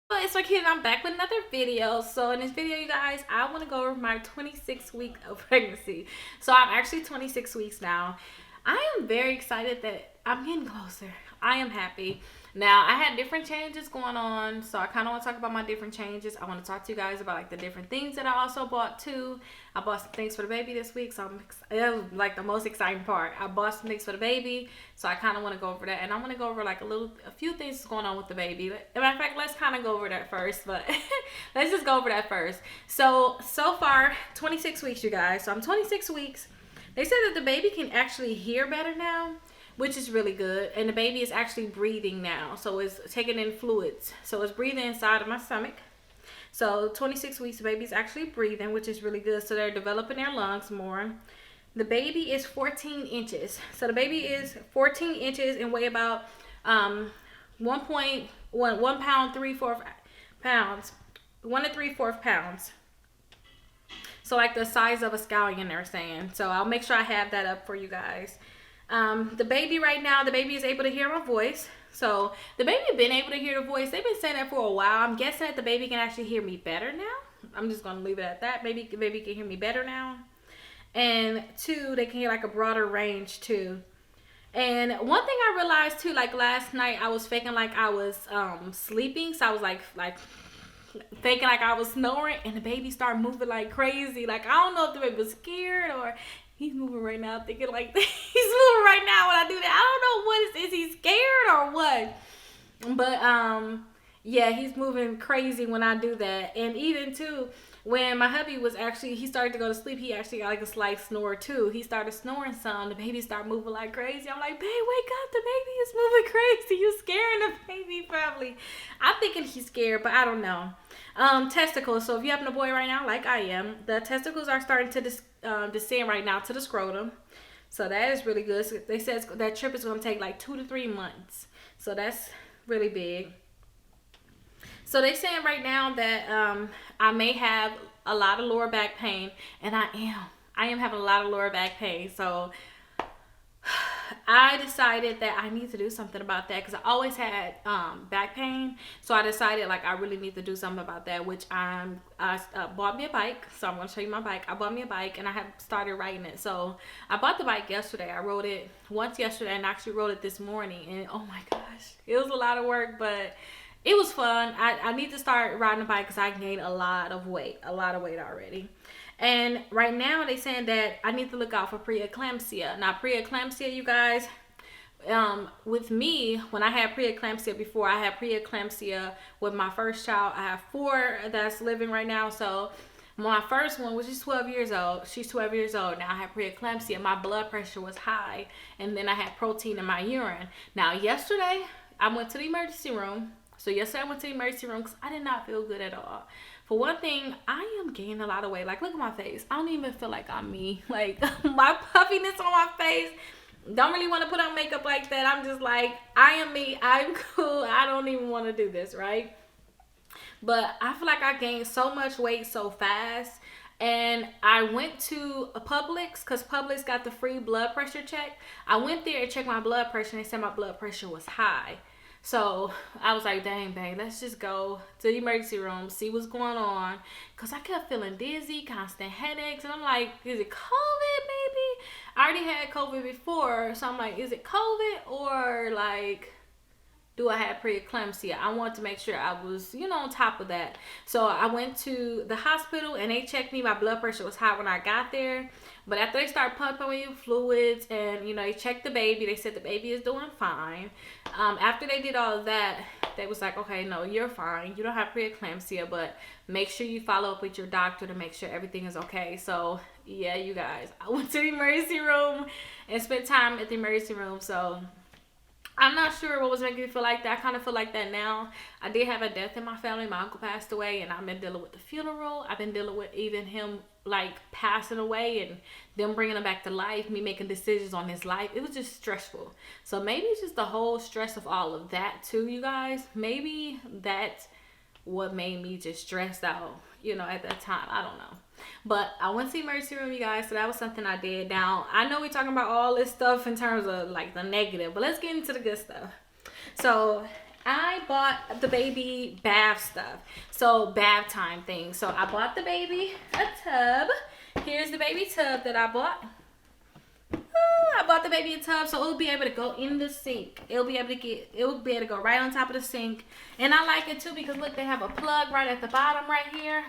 Well, it's Rickita and I'm back with another video. So in this video, you guys, I want to go over my 26 week of pregnancy. So I'm actually 26 weeks now. I am very excited that I'm getting closer. I am happy. Now, I had different changes going on, so I kind of want to talk about my different changes. I want to talk to you guys about like the different things that I also bought too. I bought some things for the baby this week, so it was like the most exciting part. I bought some things for the baby, so I kind of want to go over that, and I want to go over like a few things going on with the baby. As a matter of fact, let's kind of go over that first, but let's just go over that first. So far, 26 weeks, you guys. So I'm 26 weeks. They said that the baby can actually hear better now, which is really good. And the baby is actually breathing now. So it's taking in fluids. So it's breathing inside of my stomach. So 26 weeks, the baby's actually breathing, which is really good. So they're developing their lungs more. The baby is 14 inches. So the baby is 14 inches and weigh about 1 pound, 3/4 pounds. 1 to 3/4 pounds. So like the size of a scallion, they're saying. So I'll make sure I have that up for you guys. The baby right now, the baby is able to hear my voice. So the baby been able to hear the voice. They've been saying that for a while. I'm guessing that the baby can actually hear me better now. I'm just gonna leave it at that. Baby can hear me better now. And two, they can hear like a broader range too. And one thing I realized too, like last night, I was faking like I was sleeping. So I was like thinking like I was snoring, and the baby started moving like crazy. Like I don't know if the baby was scared or he's moving right now, thinking like he's moving right now when I do that. I don't know what is he scared or what? But yeah, he's moving crazy when I do that. And even too, when my hubby was actually, he started to go to sleep, he actually got like a slight snore too. He started snoring some. The baby started moving like crazy. I'm like, babe, wake up. The baby is moving crazy. You scaring the baby probably. I'm thinking he's scared, but I don't know. Testicles. So if you're having a boy right now, like I am, the testicles are starting to descend right now to the scrotum. So that is really good. So they said that trip is going to take like 2 to 3 months. So that's really big. So they saying right now that I may have a lot of lower back pain, and I am having a lot of lower back pain. So I decided that I need to do something about that because I always had back pain. So I decided like I really need to do something about that, which I bought me a bike. So I'm going to show you my bike. I bought me a bike and I have started riding it. So I bought the bike yesterday. I rode it once yesterday and I actually rode it this morning. And oh my gosh, it was a lot of work, but it was fun. I need to start riding a bike because I gained a lot of weight already. And right now they saying that I need to look out for preeclampsia. Now preeclampsia, you guys, with me, when I had preeclampsia before, I had preeclampsia with my first child. I have 4 that's living right now. So my first one, which is 12 years old, she's 12 years old. Now I had preeclampsia. My blood pressure was high. And then I had protein in my urine. Now yesterday, I went to the emergency room. So yesterday I went to the emergency room because I did not feel good at all. For one thing, I am gaining a lot of weight. Like, look at my face. I don't even feel like I'm me. Like, my puffiness on my face. Don't really want to put on makeup like that. I'm just like, I am me. I'm cool. I don't even want to do this, right? But I feel like I gained so much weight so fast. And I went to a Publix because Publix got the free blood pressure check. I went there and checked my blood pressure and they said my blood pressure was high. So I was like, dang, babe, let's just go to the emergency room, see what's going on. Because I kept feeling dizzy, constant headaches. And I'm like, is it COVID maybe? I already had COVID before. So I'm like, is it COVID or like, do I have preeclampsia? I wanted to make sure I was, on top of that. So I went to the hospital and they checked me. My blood pressure was high when I got there. But after they started pumping me with fluids and, they checked the baby, they said the baby is doing fine. After they did all of that, they was like, okay, no, you're fine. You don't have preeclampsia, but make sure you follow up with your doctor to make sure everything is okay. So, yeah, you guys, I went to the emergency room and spent time at the emergency room. So I'm not sure what was making me feel like that. I kind of feel like that now. I did have a death in my family. My uncle passed away, and I've been dealing with the funeral. I've been dealing with even him, like, passing away and them bringing him back to life, me making decisions on his life. It was just stressful. So maybe it's just the whole stress of all of that, too, you guys. Maybe that's what made me just stressed out, at that time. I don't know. But I went to the emergency room, you guys, so that was something I did. Now, I know we're talking about all this stuff in terms of, like, the negative, but let's get into the good stuff. So, I bought the baby bath stuff. So bath time things. So I bought the baby a tub. Here's the baby tub that I bought. I bought the baby a tub so it'll be able to go in the sink. It'll be able to go right on top of the sink. And I like it too because look, they have a plug right at the bottom right here.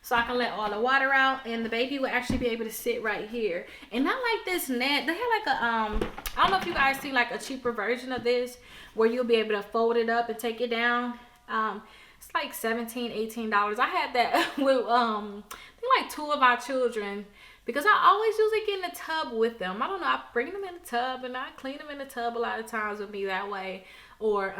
So I can let all the water out, and the baby will actually be able to sit right here. And I like this net. They have like a I don't know if you guys see like a cheaper version of this where you'll be able to fold it up and take it down. It's like $17-$18. I had that with I think like 2 of our children because I always usually get in the tub with them. I don't know, I bring them in the tub and I clean them in the tub a lot of times with me that way. Or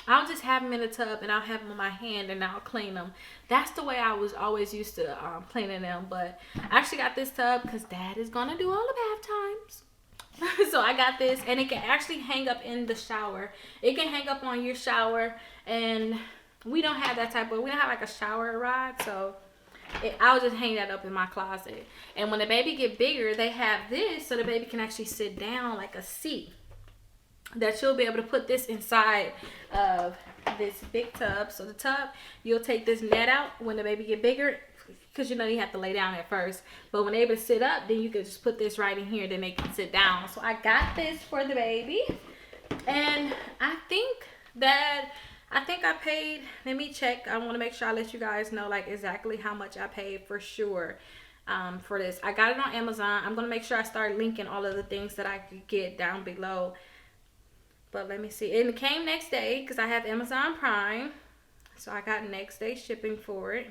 I'll just have them in the tub and I'll have them in my hand and I'll clean them. That's the way I was always used to cleaning them. But I actually got this tub because Dad is going to do all the bath times. So I got this, and it can actually hang up in the shower. It can hang up on your shower, and we don't have that type of, we don't have like a shower rod. So I'll just hang that up in my closet. And when the baby get bigger, they have this so the baby can actually sit down like a seat. That you'll be able to put this inside of this big tub. So the tub, you'll take this net out when the baby get bigger, because you know you have to lay down at first. But when they're able to sit up, then you can just put this right in here, then they can sit down. So I got this for the baby, and I think I paid, let me check. I want to make sure I let you guys know like exactly how much I paid for sure. For this, I got it on Amazon. I'm gonna make sure I start linking all of the things that I could get down below. But let me see. And it came next day because I have Amazon Prime. So I got next day shipping for it.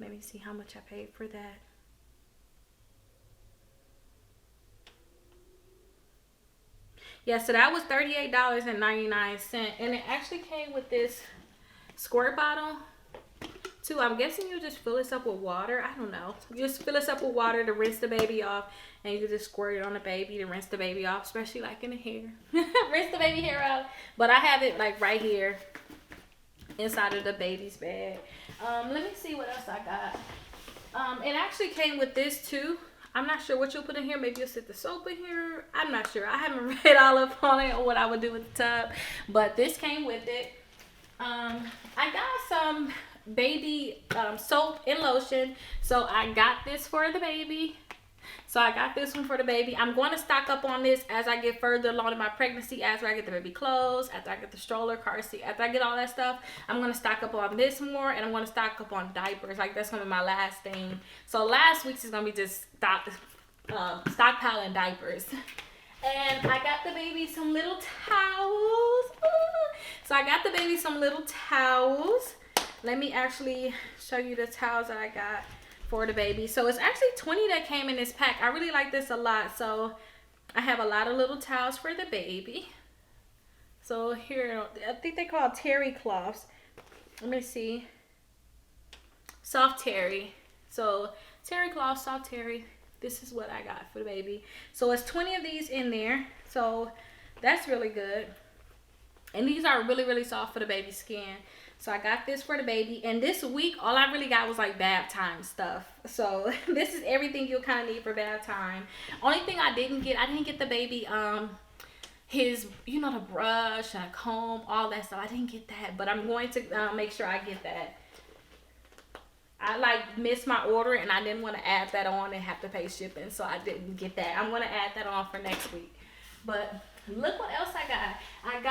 Let me see how much I paid for that. Yeah, so that was $38.99. And it actually came with this squirt bottle too. I'm guessing you just fill this up with water. I don't know. You just fill this up with water to rinse the baby off. And you can just squirt it on the baby to rinse the baby off, especially like in the hair. Rinse the baby hair out. But I have it like right here inside of the baby's bag. Let me see what else I got. It actually came with this too. I'm not sure what you'll put in here. Maybe you'll set the soap in here. I'm not sure. I haven't read all up on it or what I would do with the tub. But this came with it. I got some baby soap and lotion. So I got this for the baby. So I got this one for the baby. I'm going to stock up on this as I get further along in my pregnancy, after I get the baby clothes, after I get the stroller, car seat, after I get all that stuff. I'm going to stock up on this more, and I'm going to stock up on diapers. Like, that's going to be my last thing. So last week's is going to be just stockpiling diapers. And I got the baby some little towels. So I got the baby some little towels. Let me actually show you the towels that I got for the baby. So it's actually 20 that came in this pack. I really like this a lot. So I have a lot of little towels for the baby. So here, I think they call terry cloths. Let me see. Soft terry. So terry cloth, soft terry. This is what I got for the baby. So it's 20 of these in there. So that's really good. And these are really, really soft for the baby's skin. So I got this for the baby. And this week, all I really got was like bath time stuff. So this is everything you'll kind of need for bath time. Only thing I didn't get the baby his, you know, the brush and a comb, all that stuff. I didn't get that. But I'm going to make sure I get that. I like missed my order and I didn't want to add that on and have to pay shipping. So I didn't get that. I'm going to add that on for next week. But look what else I got. I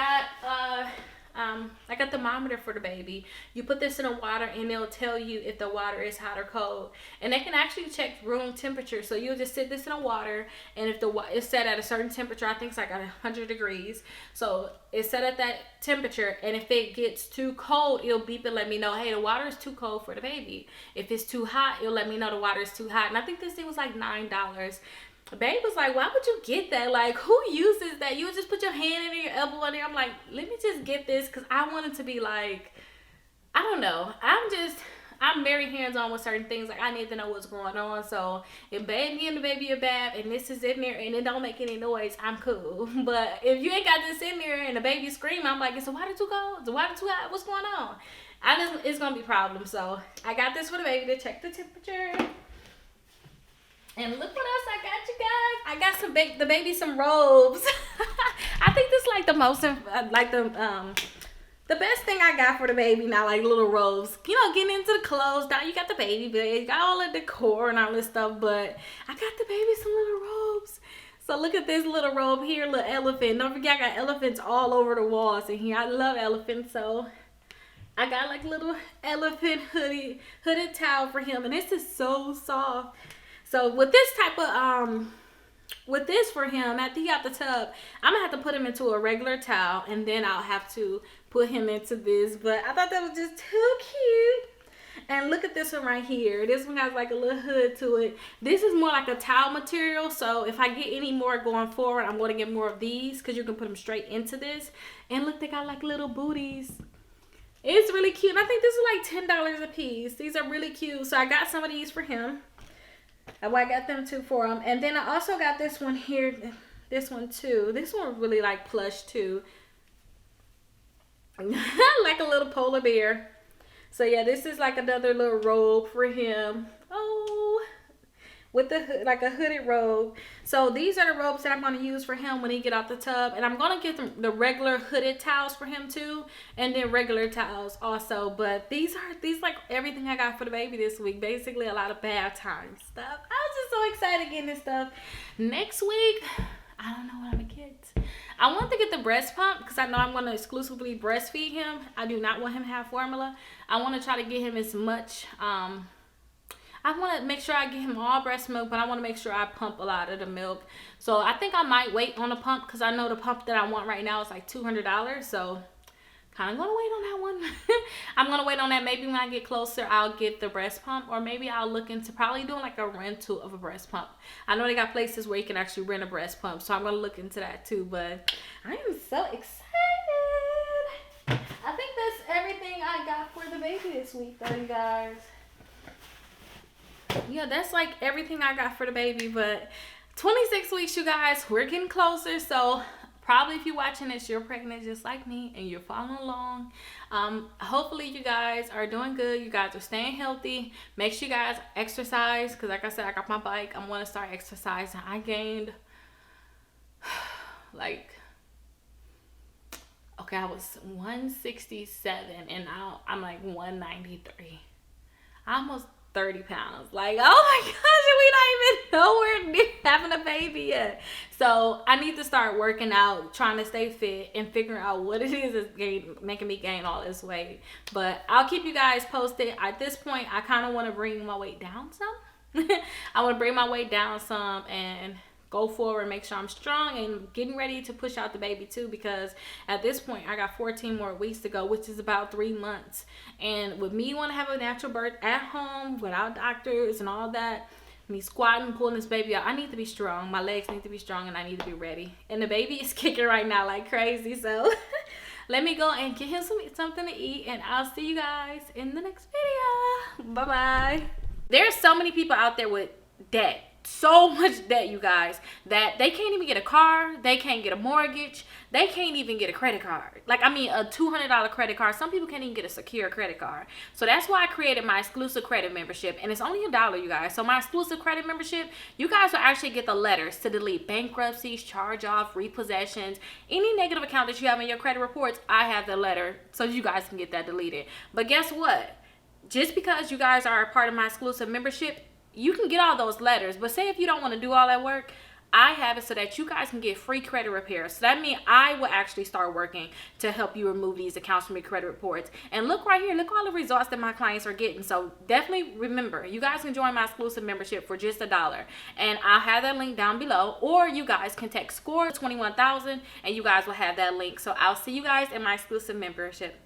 got the thermometer for the baby. You put this in the water and it'll tell you if the water is hot or cold. And they can actually check room temperature. So you'll just sit this in the water, and if it's set at a certain temperature, I think it's like at 100 degrees. So it's set at that temperature, and if it gets too cold, it'll beep and let me know, hey, the water is too cold for the baby. If it's too hot, it'll let me know the water is too hot. And I think this thing was like $9. Babe was like, why would you get that? Like, who uses that? You would just put your hand in there, your elbow in there. I'm like, let me just get this because I want it to be like, I don't know. I'm very hands-on with certain things. Like, I need to know what's going on. So if baby and the baby a bath and this is in there and it don't make any noise, I'm cool. But if you ain't got this in there and the baby scream, I'm like, is the water too cold? Is the water too hot? What's going on? It's going to be a problem. So I got this for the baby to check the temperature. And look what else I got, you guys. I got the baby some robes. I think this is like the most the best thing I got for the baby now, like little robes. You know, getting into the clothes. Now you got the baby bed, you got all the decor and all this stuff, but I got the baby some little robes. So look at this little robe here, little elephant. Don't forget I got elephants all over the walls in here. I love elephants, so I got like little elephant hooded towel for him, and this is so soft. So with this type of with this for him, after he got the tub, I'm gonna have to put him into a regular towel, and then I'll have to put him into this. But I thought that was just too cute. And look at this one right here. This one has like a little hood to it. This is more like a towel material. So if I get any more going forward, I'm going to get more of these because you can put them straight into this. And look, they got like little booties. It's really cute. I think this is like $10 a piece. These are really cute. So I got some of these for him. I got them too for him. And then I also got this one here. This one too. This one really like plush too. Like a little polar bear. So yeah, this is like another little robe for him. Oh, with the hood, like a hooded robe. So these are the robes that I'm going to use for him when he get out the tub. And I'm going to get the regular hooded towels for him too. And then regular towels also. But these like everything I got for the baby this week. Basically a lot of bath time stuff. I was just so excited getting this stuff. Next week, I don't know what I'm going to get. I want to get the breast pump because I know I'm going to exclusively breastfeed him. I do not want him to have formula. I want to try to get him as much. I want to make sure I get him all breast milk, but I want to make sure I pump a lot of the milk. So I think I might wait on the pump because I know the pump that I want right now is like $200. So kind of going to wait on that one. I'm going to wait on that. Maybe when I get closer, I'll get the breast pump. Or maybe I'll look into probably doing like a rental of a breast pump. I know they got places where you can actually rent a breast pump. So I'm going to look into that too. But I am so excited. I think that's everything I got for the baby this week though, you guys. Yeah, that's like everything I got for the baby. But 26 weeks, you guys. We're getting closer. So probably if you're watching this, you're pregnant just like me and you're following along. Hopefully you guys are doing good. You guys are staying healthy. Make sure you guys exercise because like I said, I got my bike. I'm going to start exercising. I gained like, okay, I was 167 and now I'm like 193. I almost 30 pounds. Like, oh my gosh, we not even nowhere near having a baby yet. So I need to start working out, trying to stay fit and figuring out what it is that's making me gain all this weight. But I'll keep you guys posted. At this point, I kind of want to bring my weight down some. I want to bring my weight down some and go forward, make sure I'm strong and getting ready to push out the baby too, because at this point I got 14 more weeks to go, which is about 3 months. And with me want to have a natural birth at home without doctors and all that, me squatting, pulling this baby out, I need to be strong. My legs need to be strong and I need to be ready. And the baby is kicking right now like crazy. So let me go and get him something to eat, and I'll see you guys in the next video. Bye bye. There's so many people out there with debt. So much debt, you guys, that they can't even get a car, they can't get a mortgage, they can't even get a credit card. Like, I mean, a $200 credit card. Some people can't even get a secure credit card. So that's why I created my exclusive credit membership, and it's only $1, you guys. So my exclusive credit membership, you guys will actually get the letters to delete bankruptcies, charge-off, repossessions, any negative account that you have in your credit reports. I have the letter so you guys can get that deleted. But guess what? Just because you guys are a part of my exclusive membership, you can get all those letters. But say if you don't want to do all that work, I have it so that you guys can get free credit repair. So that means I will actually start working to help you remove these accounts from your credit reports. And look right here, look all the results that my clients are getting. So definitely remember, you guys can join my exclusive membership for just $1. And I'll have that link down below. Or you guys can text SCORE 21,000 and you guys will have that link. So I'll see you guys in my exclusive membership.